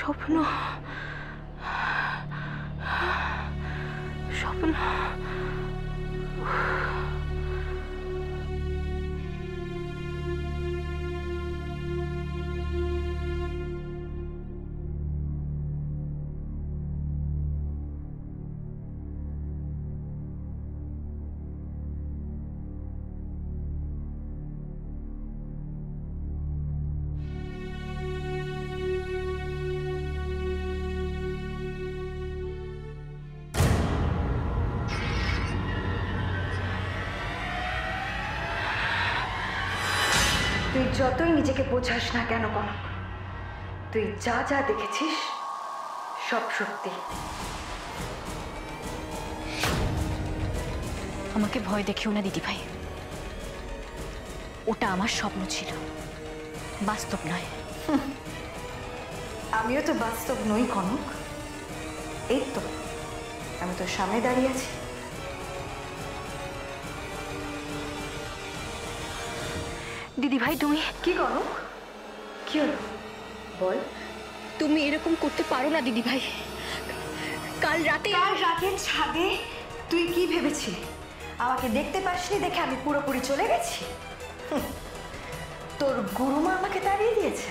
স্বপ্ন স্বপ্ন তুই যতই নিজেকে বোঝাস না কেন কনক, তুই যা যা দেখেছিস সব সত্যি। আমাকে ভয় দেখিও না দিদি ভাই, ওটা আমার স্বপ্ন ছিল, বাস্তব নয়। আমিও তো বাস্তব নই কনক, এই তো আমি তোর সামনে দাঁড়িয়ে আছি। দিদি ভাই তুমি কি কনক, কি হলো বল। তুমি এরকম করতে পারো না দিদি ভাই। কাল রাতের ছাদে তুই কি ভেবেছিলি আমাকে দেখতে পাসনি দেখে আমি পুরোপুরি চলে গেছি? তোর গুরুমা আমাকে তাড়িয়ে দিয়েছে।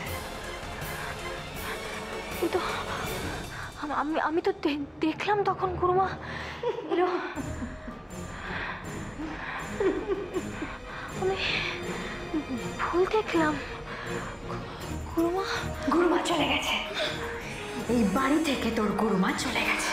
কিন্তু আমি তো দেখলাম তখন গুরুমা এলো। আমি ভুল দেখলাম। গুরুমা চলে গেছে, এই বাড়ি থেকে তোর গুরুমা চলে গেছে।